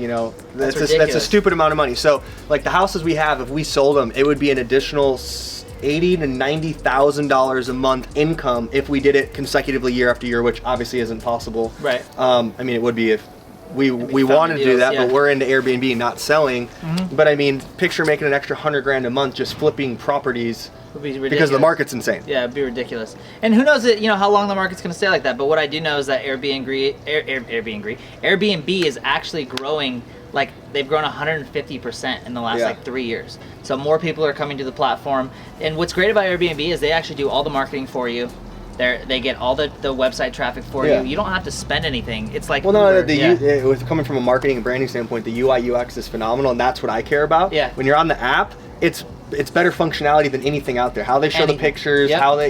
that's a stupid amount of money. So like the houses we have, if we sold them, it would be an additional $80,000 to $90,000 a month income if we did it consecutively year after year, which obviously isn't possible. Right. I mean, it would be if we wanted to do that, but we're into Airbnb, not selling. But I mean, picture making an extra $100,000 a month just flipping properties. Would be ridiculous. Because the market's insane. Yeah, it'd be ridiculous. And who knows how long the market's going to stay like that. But what I do know is that Airbnb is actually growing. Like they've grown 150% in the last 3 years. So more people are coming to the platform. And what's great about Airbnb is they actually do all the marketing for you. They get all the website traffic for you. You don't have to spend anything. It's like with coming from a marketing and branding standpoint, the UI UX is phenomenal, and that's what I care about. Yeah. When you're on the app, it's better functionality than anything out there. How they show the pictures, how they,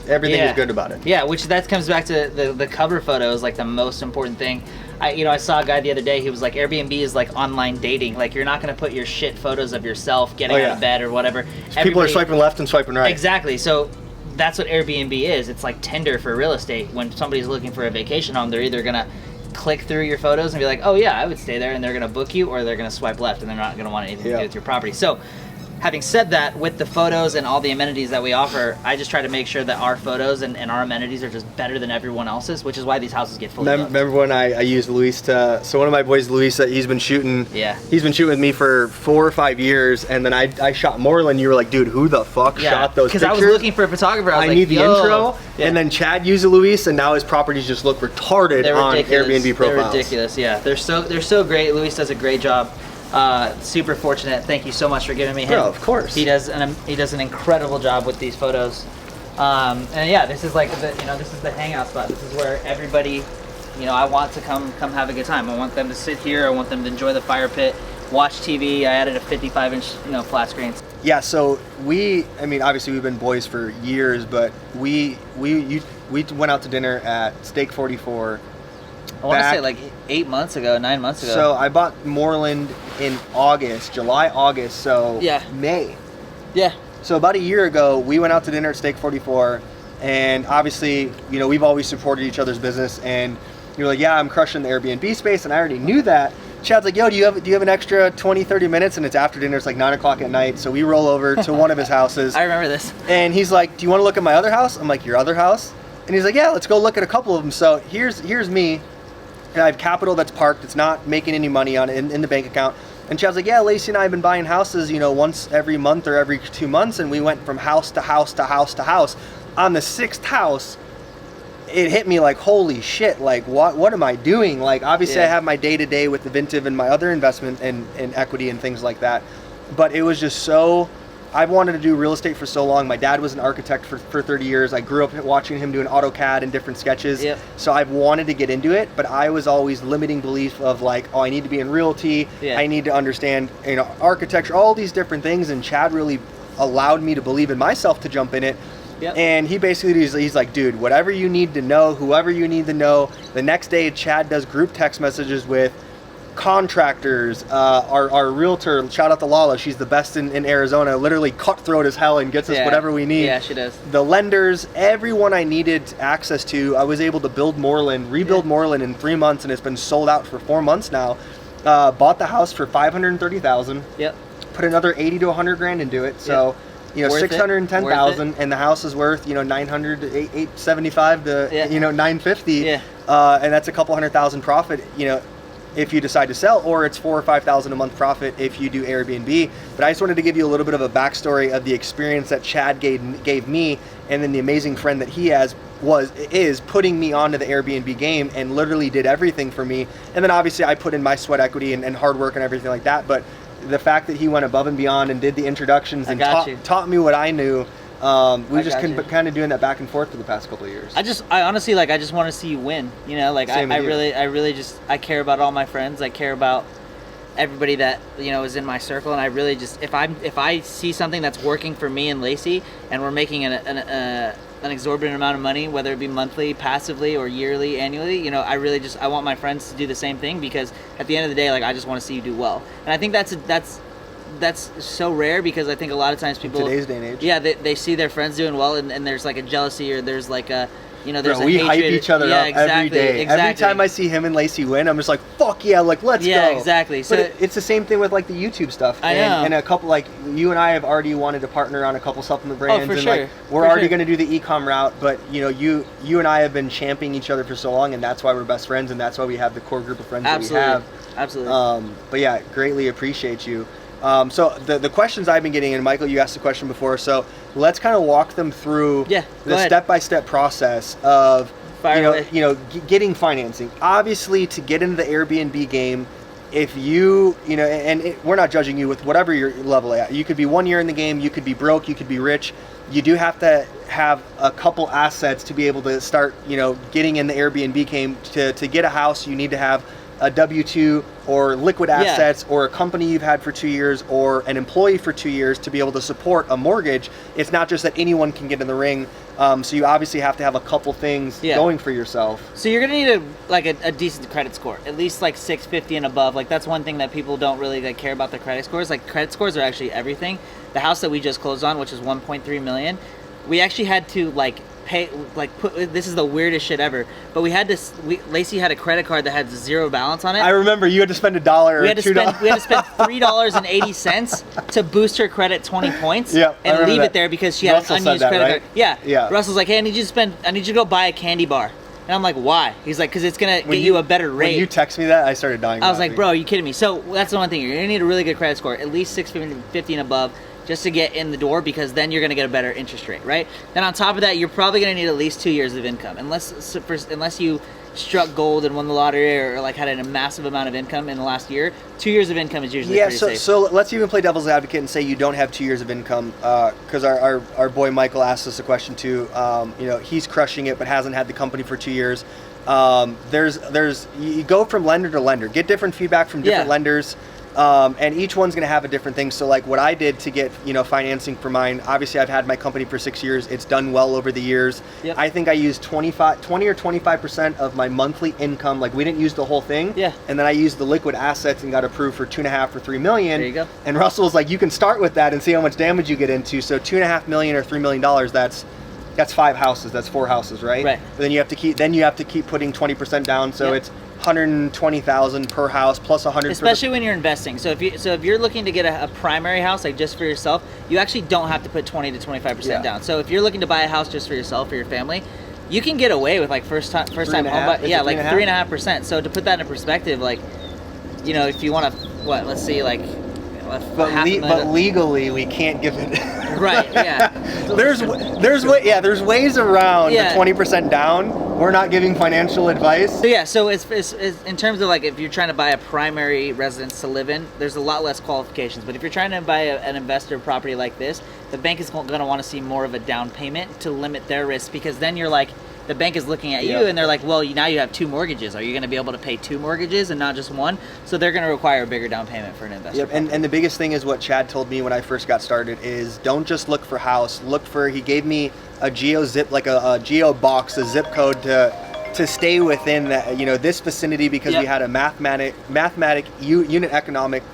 everything is good about it. Yeah, which that comes back to the cover photo is like the most important thing. I saw a guy the other day, he was like, Airbnb is like online dating. Like you're not going to put your shit photos of yourself getting out of bed or whatever. People are swiping left and swiping right. Exactly. So that's what Airbnb is. It's like Tinder for real estate. When somebody's looking for a vacation home, they're either going to click through your photos and be like, oh yeah, I would stay there, and they're going to book you, or they're going to swipe left and they're not going to want anything to do with your property. So having said that, with the photos and all the amenities that we offer, I just try to make sure that our photos and our amenities are just better than everyone else's, which is why these houses get fully booked. Remember when I used Luis to, so one of my boys, Luis, he's been shooting with me for 4 or 5 years, and then I shot Moreland. You were like, dude, who the fuck shot those pictures? Because I was looking for a photographer. I need the intro. Yeah. And then Chad used Luis, and now his properties just look retarded on Airbnb profiles. They're ridiculous, yeah. They're so great. Luis does a great job. Super fortunate. Thank you so much for giving me him. Bro, of course. He does an incredible job with these photos. And yeah, this is like this is the hangout spot. This is where everybody, I want to come have a good time. I want them to sit here. I want them to enjoy the fire pit, watch TV. I added a 55-inch flat screen. Yeah, so obviously we've been boys for years, but we went out to dinner at Steak 44. I want to say like 9 months ago. So I bought Moreland in July, August, so May. Yeah. So about a year ago, we went out to dinner at Steak 44, and obviously, we've always supported each other's business, and you're like, yeah, I'm crushing the Airbnb space, and I already knew that. Chad's like, yo, do you have an extra 20, 30 minutes? And it's after dinner, it's like 9 o'clock at night, so we roll over to one of his houses. I remember this. And he's like, do you want to look at my other house? I'm like, your other house? And he's like, yeah, let's go look at a couple of them. So here's me. And I have capital that's parked. It's not making any money on it in the bank account. And Chad's like, yeah, Lacey and I have been buying houses, once every month or every 2 months. And we went from house to house to house to house. On the 6th house, it hit me like, holy shit, like what am I doing? Like, obviously I have my day-to-day with the Vintiv and my other investment and equity and things like that. But it was just so, I've wanted to do real estate for so long. My dad was an architect for 30 years. I grew up watching him doing AutoCAD and different sketches. Yep. So I've wanted to get into it, but I was always limiting belief of like, I need to be in realty. Yeah. I need to understand, architecture, all these different things. And Chad really allowed me to believe in myself to jump in it. Yep. And he basically, he's like, dude, whatever you need to know, whoever you need to know. The next day, Chad does group text messages with contractors, our realtor, shout out to Lala, she's the best in Arizona, literally cutthroat as hell and gets us whatever we need. Yeah, she does. The lenders, everyone I needed access to, I was able to rebuild Moreland in 3 months, and it's been sold out for 4 months now. Bought the house for $530,000. Yep. Put another 80 to 100 grand into it. So. Worth 610,000, and the house is worth 900 to 875 to 950. Yeah. And that's a couple $100,000 profit. If you decide to sell, or it's $4,000 or $5,000 a month profit if you do Airbnb. But I just wanted to give you a little bit of a backstory of the experience that Chad gave me, and then the amazing friend that he is putting me onto the Airbnb game and literally did everything for me. And then obviously I put in my sweat equity and hard work and everything like that. But the fact that he went above and beyond and did the introductions and taught me what I knew, we've just kind of doing that back and forth for the past couple of years. I honestly I just want to see you win. I really care about all my friends. I care about everybody that is in my circle, and I really just if I see something that's working for me and Lacey, and we're making an exorbitant amount of money, whether it be monthly, passively, or yearly, annually, I want my friends to do the same thing, because at the end of the day, I just want to see you do well. And I think that's so rare, because I think a lot of times people, in today's day and age, they see their friends doing well, and there's like a jealousy, or there's like a there's Bro, we hype each other up every day. Every time I see him and Lacey win, I'm just like, fuck yeah, let's go. Yeah, exactly. So it's the same thing with the YouTube stuff. I know. And a couple, you and I have already wanted to partner on a couple supplement brands. Oh, for sure. We're already going to do the e-com route, but you and I have been championing each other for so long, and that's why we're best friends, and that's why we have the core group of friends that we have. Absolutely. But yeah, greatly appreciate you. So the questions I've been getting, and Michael, you asked the question before, so let's kind of walk them through the step-by-step process of getting financing. Obviously, to get into the Airbnb game, if we're not judging you with whatever your level at. You could be 1 year in the game, you could be broke, you could be rich. You do have to have a couple assets to be able to start, getting in the Airbnb game. To get a house, you need to have a W-2 or liquid assets, or a company you've had for 2 years, or an employee for 2 years to be able to support a mortgage. It's not just that anyone can get in the ring. So you obviously have to have a couple things going for yourself. So you're gonna need a decent credit score, at least 650 and above. That's one thing that people don't really care about the credit scores. Credit scores are actually everything. The house that we just closed on, which is 1.3 million, we actually had to pay, like, this is the weirdest shit ever. But we had this. Lacey had a credit card that had 0 balance on it. I remember you had to spend $1 or $2. We had to spend $3.80 to boost her credit 20 points. Yep, and leave it there because she had an unused credit card. Yeah. Russell's like, hey, I need you to go buy a candy bar. And I'm like, why? He's like, because it's going to get you a better rate. When you text me that, I started dying. I was like, bro, are you kidding me? So that's the one thing. You're going to need a really good credit score, at least 650 and above, just to get in the door, because then you're going to get a better interest rate, right? Then on top of that, you're probably going to need at least 2 years of income. Unless you struck gold and won the lottery or like had a massive amount of income in the last year, 2 years of income is usually pretty safe. So let's even play devil's advocate and say you don't have 2 years of income, because our boy Michael asked us a question too. He's crushing it but hasn't had the company for 2 years. You go from lender to lender, get different feedback from different lenders. And each one's going to have a different thing. So like what I did to get, financing for mine, obviously I've had my company for 6 years. It's done well over the years. Yep. I think I used 20 or 25% of my monthly income. Like we didn't use the whole thing. Yeah. And then I used the liquid assets and got approved for 2.5 or 3 million. There you go. And Russell's like, you can start with that and see how much damage you get into. So 2.5 million or $3 million, that's 5 houses. That's 4 houses, right? Right. But then you have to keep putting 20% down. So it's 120,000 per house plus 100. Especially when you're investing. So if you're looking to get a primary house, like just for yourself, you actually don't have to put 20 to 25% down. So if you're looking to buy a house just for yourself or your family, you can get away with like first time home, like 3.5%. So to put that in perspective, like, if you want to, let's see, like. But legally, we can't give it. Right. Yeah. There's ways around the 20% down. We're not giving financial advice. So it's in terms of like if you're trying to buy a primary residence to live in, there's a lot less qualifications. But if you're trying to buy an investor property like this, the bank is going to want to see more of a down payment to limit their risk, because then you're like, the bank is looking at you and they're like, well, now you have 2 mortgages. Are you going to be able to pay 2 mortgages and not just one? So they're going to require a bigger down payment for an investor. Yep. And the biggest thing is what Chad told me when I first got started is don't just look for house. He gave me a geo zip, like a geo box, a zip code to stay within that, this vicinity, because we had a mathematic unit economic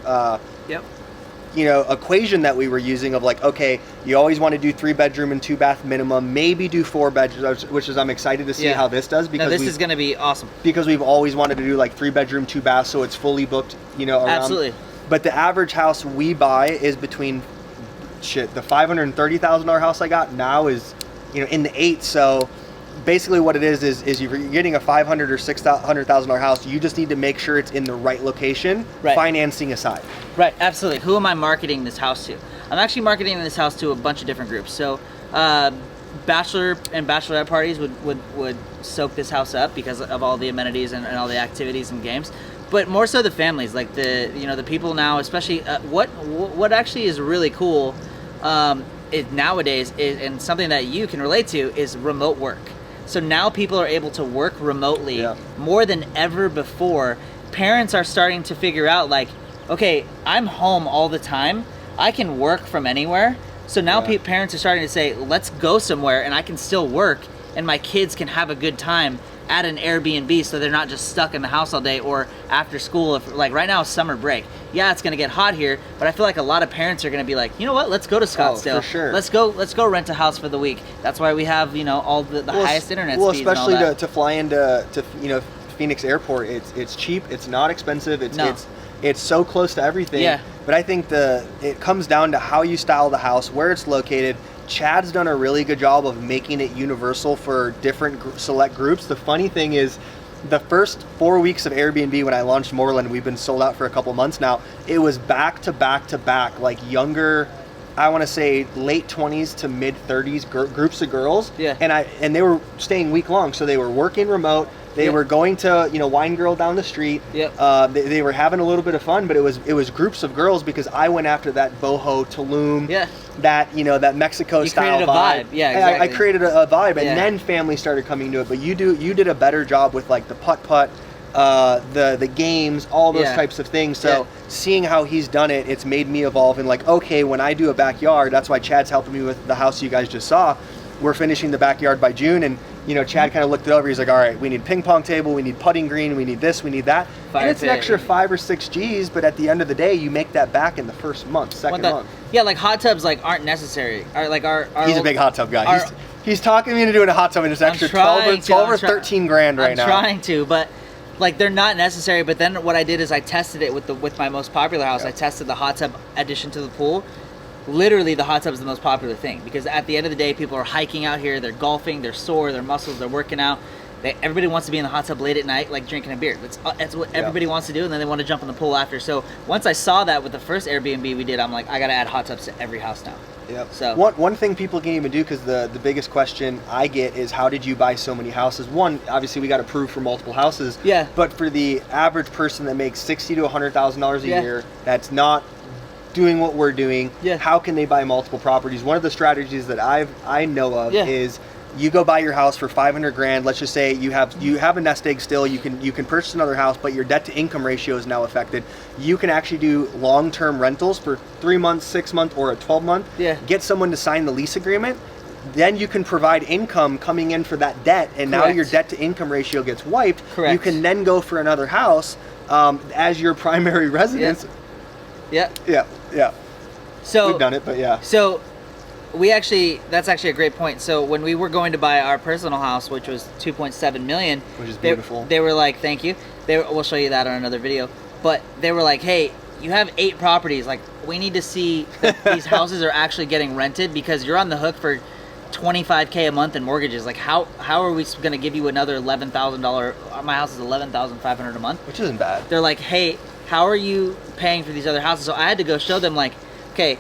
equation that we were using of like, okay, you always want to do 3-bedroom and 2-bath minimum, maybe do 4 bedrooms, which is I'm excited to see how this does, because this is going to be awesome. Because we've always wanted to do like 3-bedroom, 2-bath, so it's fully booked, around. Absolutely. But the average house we buy is between the $530,000 house I got now is, in the 8. So basically what it is you're getting a $500,000 or $600,000 house. You just need to make sure it's in the right location, financing aside. Right, absolutely. Who am I marketing this house to? I'm actually marketing this house to a bunch of different groups. So bachelor and bachelorette parties would soak this house up because of all the amenities and all the activities and games. But more so the families, like the people now, especially what actually is really cool nowadays is, and something that you can relate to, is remote work. So now people are able to work remotely more than ever before. Parents are starting to figure out like, okay, I'm home all the time. I can work from anywhere. So now parents are starting to say, let's go somewhere and I can still work and my kids can have a good time at an Airbnb, so they're not just stuck in the house all day or after school. Like right now, summer break. Yeah, it's gonna get hot here, but I feel like a lot of parents are gonna be like, you know what? Let's go to Scottsdale. For sure. Let's go rent a house for the week. That's why we have all the highest internet speeds. Well, especially and all that. to fly into Phoenix Airport. It's cheap. It's not expensive. It's so close to everything. Yeah. But I think it comes down to how you style the house, where it's located. Chad's done a really good job of making it universal for different select groups. The funny thing is, the first 4 weeks of Airbnb when I launched Moreland, we've been sold out for a couple months now. It was back to back to back, like younger, I want to say late 20s to mid 30s groups of girls. Yeah. And they were staying week long, so they were working remote. They were going to, Wine Girl down the street. Yep. They were having a little bit of fun, but it was groups of girls, because I went after that boho Tulum, that Mexico style vibe. You created a vibe. Yeah, exactly. I created a vibe, and then family started coming to it. But you did a better job with like the putt-putt, the games, all those types of things. So seeing how he's done it, it's made me evolve in like, okay, when I do a backyard, that's why Chad's helping me with the house you guys just saw. We're finishing the backyard by June, and Chad kind of looked it over. He's like, all right, we need ping pong table, we need putting green, we need this, we need that. And it's an extra 5 or 6 G's, but at the end of the day, you make that back in the first month, second month. Yeah, like hot tubs aren't necessary. He's a big hot tub guy. He's talking me into doing a hot tub and it's extra 12 or 13 grand right now. I'm trying to, but like they're not necessary. But then what I did is I tested it with my most popular house. I tested the hot tub addition to the pool. Literally, the hot tub is the most popular thing because at the end of the day, people are hiking out here. They're golfing. They're sore. Their muscles. They're working out. Everybody wants to be in the hot tub late at night, like drinking a beer. That's what everybody wants to do, and then they want to jump in the pool after. So once I saw that with the first Airbnb we did, I'm like, I got to add hot tubs to every house now. Yep. So one thing people can even do, because the biggest question I get is, how did you buy so many houses? One, obviously we got approved for multiple houses. Yeah. But for the average person that makes $60,000 to $100,000 a year, that's not doing what we're doing. Yeah. How can they buy multiple properties? One of the strategies that I know of is, you go buy your house for 500 grand. Let's just say you have a nest egg still. You can purchase another house, but your debt to income ratio is now affected. You can actually do long-term rentals for 3 months, 6 months, or a 12-month. Yeah. Get someone to sign the lease agreement. Then you can provide income coming in for that debt, and now your debt to income ratio gets wiped. Correct. You can then go for another house as your primary residence. Yeah. So we've done it, but yeah. So that's actually a great point. So when we were going to buy our personal house, which was 2.7 million, which is beautiful, they were like, thank you. We'll show you that on another video. But they were like, hey, you have 8 properties. Like, we need to see that these houses are actually getting rented because you're on the hook for $25K a month in mortgages. Like, how are we going to give you another $11,000? My house is $11,500 a month, which isn't bad. They're like, hey, how are you paying for these other houses? So I had to go show them, like, okay,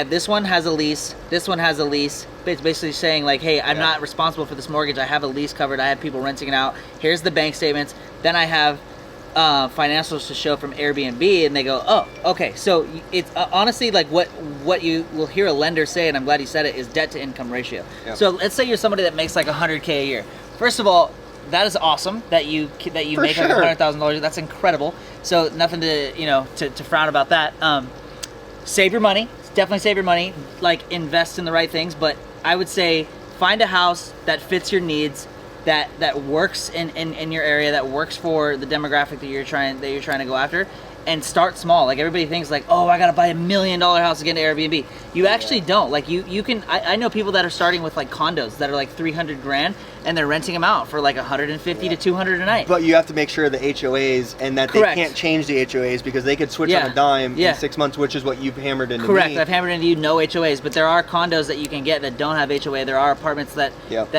this one has a lease, this one has a lease. It's basically saying like, hey, I'm not responsible for this mortgage. I have a lease covered. I have people renting it out. Here's the bank statements. Then I have financials to show from Airbnb, and they go, oh, okay. So it's honestly like what you will hear a lender say, and I'm glad you said it, is debt to income ratio. Yep. So let's say you're somebody that makes like $100K a year. First of all, that is awesome that you make like $100,000. That's incredible. So nothing to frown about that. Save your money. Definitely save your money. Like, invest in the right things. But I would say find a house that fits your needs, that works in your area, that works for the demographic that you're trying to go after, and start small. Like, everybody thinks like, oh, I gotta buy $1 million house to get into Airbnb. You actually don't. Like, you can. I know people that are starting with like condos that are like 300 grand, and they're renting them out for like 150 to 200 a night. But you have to make sure the HOAs, and that they can't change the HOAs because they could switch on a dime in 6 months, which is what you've hammered into Correct. me. I've hammered into you no HOAs, but there are condos that you can get that don't have HOA. There are apartments that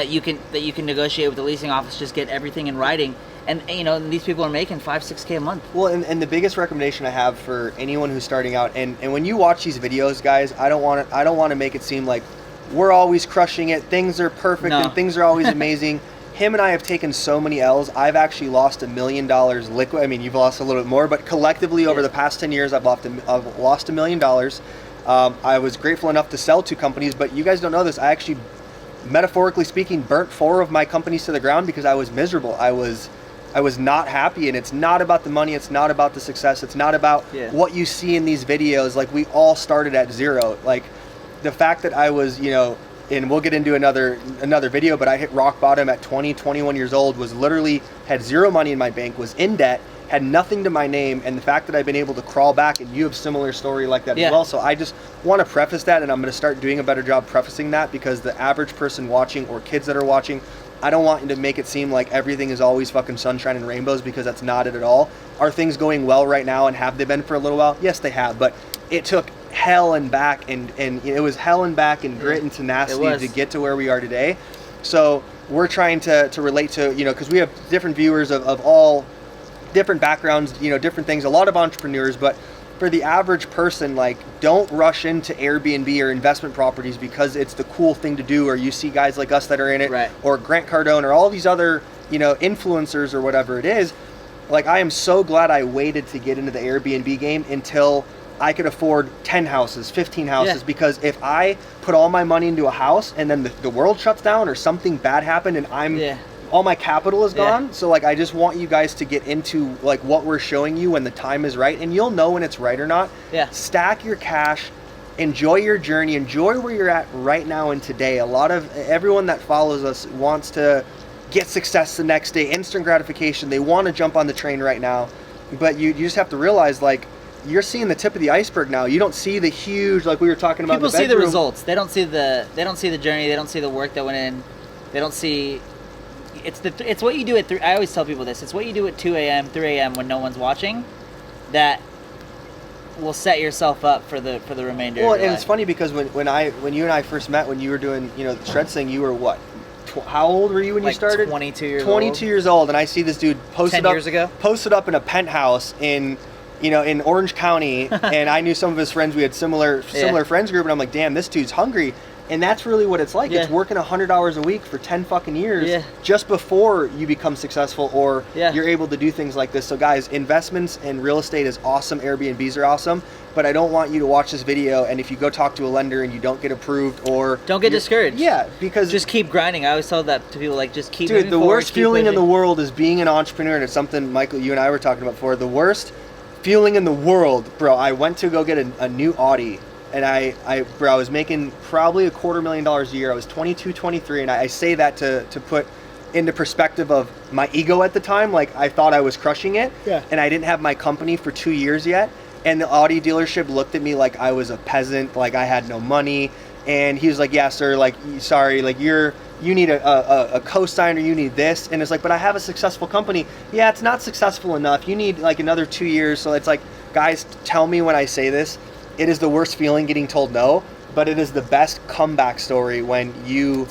you can negotiate with the leasing office, just get everything in writing. And these people are making $5-6K a month. Well, and the biggest recommendation I have for anyone who's starting out, and when you watch these videos, guys, I don't want to make it seem like we're always crushing it, things are perfect, and things are always amazing. Him and I have taken so many L's. I've actually lost $1 million liquid. I mean, you've lost a little bit more, but collectively over the past 10 years, I've lost $1 million. I was grateful enough to sell 2 companies, but you guys don't know this. I actually, metaphorically speaking, burnt 4 of my companies to the ground because I was miserable. I was not happy, and it's not about the money, it's not about the success, it's not about what you see in these videos. Like, we all started at zero. Like, the fact that I was, and we'll get into another video, but I hit rock bottom at 21 years old, was literally, had 0 money in my bank, was in debt, had nothing to my name, and the fact that I've been able to crawl back, and you have a similar story like that as well. So I just want to preface that, and I'm going to start doing a better job prefacing that, because the average person watching, or kids that are watching, I don't want you to make it seem like everything is always fucking sunshine and rainbows, because that's not it at all. Are things going well right now, and have they been for a little while? Yes, they have, but it took hell and back, and it was hell and back and grit and tenacity to get to where we are today. So we're trying to relate to, because we have different viewers of all different backgrounds, different things, a lot of entrepreneurs, but for the average person, like, don't rush into Airbnb or investment properties because it's the cool thing to do, or you see guys like us that are in it, or Grant Cardone, or all these other, influencers or whatever it is. Like, I am so glad I waited to get into the Airbnb game until I could afford 10 houses, 15 houses, because if I put all my money into a house and then the world shuts down or something bad happened and all my capital is gone. So like, I just want you guys to get into like what we're showing you when the time is right, and you'll know when it's right or not. Stack your cash, enjoy your journey, enjoy where you're at right now and today. Everyone that follows us wants to get success the next day, instant gratification. They want to jump on the train right now, but you just have to realize, like, you're seeing the tip of the iceberg now. You don't see the huge, like we were talking about. People in the see the bedroom. results. They don't see the journey. They don't see the work that went in. They don't see. It's what you do at 3. I always tell people this. It's what you do at 2 a.m., 3 a.m. when no one's watching, that will set yourself up for the remainder. Well, of your and life. it's funny because when you and I first met, when you were doing the shreds thing, you were what? How old were you when you started? 22 years old. 22 years old, and I see this dude posted 10 years ago? posted up in a penthouse in Orange County, and I knew some of his friends. We had similar friends group, and I'm like, damn, this dude's hungry. And that's really what it's like. Yeah. It's working 100 hours a week for 10 fucking years just before you become successful or you're able to do things like this. So guys, investments in real estate is awesome. Airbnbs are awesome. But I don't want you to watch this video and if you go talk to a lender and you don't get approved or... Don't get discouraged. Yeah, because... Just keep grinding. I always tell that to people, like, just keep moving forward. Dude, the worst feeling in the world is being an entrepreneur, and it's something, Michael, you and I were talking about before. The worst feeling in the world, bro, I went to go get a new Audi. And I was making probably $250,000 a year. I was 22, 23, and I say that to put into perspective of my ego at the time. Like, I thought I was crushing it, and I didn't have my company for 2 years yet. And the Audi dealership looked at me like I was a peasant, like I had no money. And he was like, yeah, sir, like, sorry, like you need a co-signer, you need this. And it's like, but I have a successful company. Yeah, it's not successful enough. You need like another 2 years. So it's like, guys, tell me when I say this. It is the worst feeling getting told no, but it is the best comeback story when you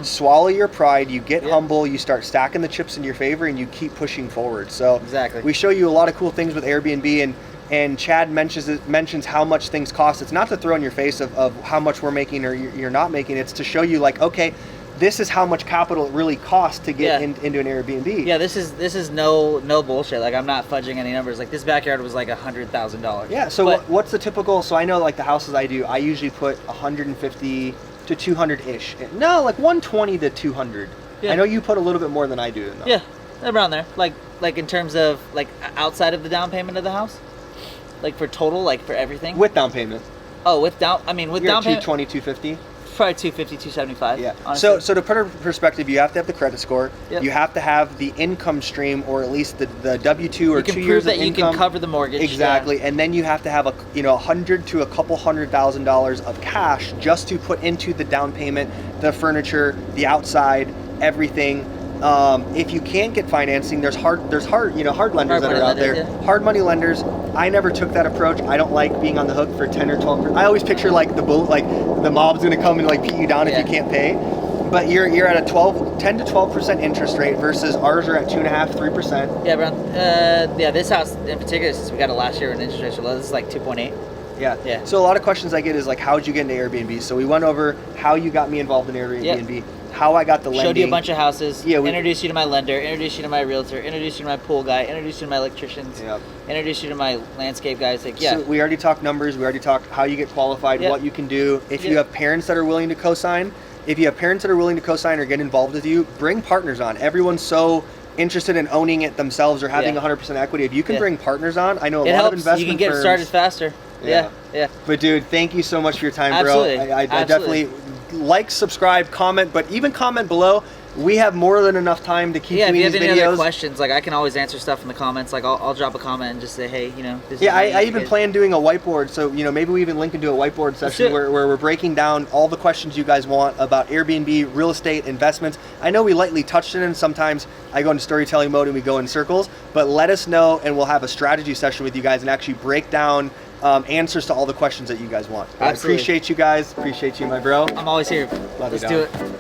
swallow your pride, you get humble, you start stacking the chips in your favor, and you keep pushing forward. So exactly. We show you a lot of cool things with Airbnb, and Chad mentions how much things cost. It's not to throw in your face of how much we're making or you're not making. It's to show you like, okay, this is how much capital it really costs to get into an Airbnb. Yeah, this is no bullshit. Like, I'm not fudging any numbers. Like, this backyard was like $100,000. Yeah. So what's the typical? So I know like the houses I do, I usually put 150 to 200 ish. No, like 120 to 200. Yeah. I know you put a little bit more than I do. Though. Yeah, around there. Like in terms of like outside of the down payment of the house, like for total, like for everything. With down payment. Oh, with down. I mean, with You're down payment. 220, 250. Probably 250, 275. Yeah. Honestly. So to put it in perspective, you have to have the credit score. Yep. You have to have the income stream, or at least the W-2 or 2 years of income. You can cover the mortgage. Exactly, and then you have to have $100,000 to a couple $100,000 of cash just to put into the down payment, the furniture, the outside, everything. If you can't get financing, there's hard lenders that are out there. Yeah. Hard money lenders. I never took that approach. I don't like being on the hook for 10 or 12%. I always picture like the mob's gonna come and like beat you down if you can't pay. But you're at a 10 to 12% interest rate versus ours are at 2.5%, 3%. Yeah, around. This house in particular, since we got it last year when interest rates were low, this is like 2.8. Yeah. So a lot of questions I get is like, how did you get into Airbnb? So we went over how you got me involved in Airbnb. Yep. How I got the lending. Showed you a bunch of houses. Yeah, introduced you to my lender. Introduced you to my realtor. Introduced you to my pool guy. Introduced you to my electricians. Yep. Introduced you to my landscape guys. Like, So we already talked numbers. We already talked how you get qualified, what you can do. If you have parents that are willing to co-sign, or get involved with you, bring partners on. Everyone's so interested in owning it themselves or having 100% equity. If you can bring partners on, I know a lot of investment firms. You can get started faster. Yeah. But dude, thank you so much for your time, bro. I definitely like, subscribe, comment, but even comment below. We have more than enough time to keep doing these videos. If you have any other questions, like I can always answer stuff in the comments. Like I'll drop a comment and just say, hey, this is I even plan doing a whiteboard. So, maybe we even link into a whiteboard session where we're breaking down all the questions you guys want about Airbnb, real estate, investments. I know we lightly touched it, and sometimes I go into storytelling mode and we go in circles, but let us know and we'll have a strategy session with you guys and actually break down answers to all the questions that you guys want. I appreciate you guys. Appreciate you, my bro. I'm always here. Love you, Let's do it.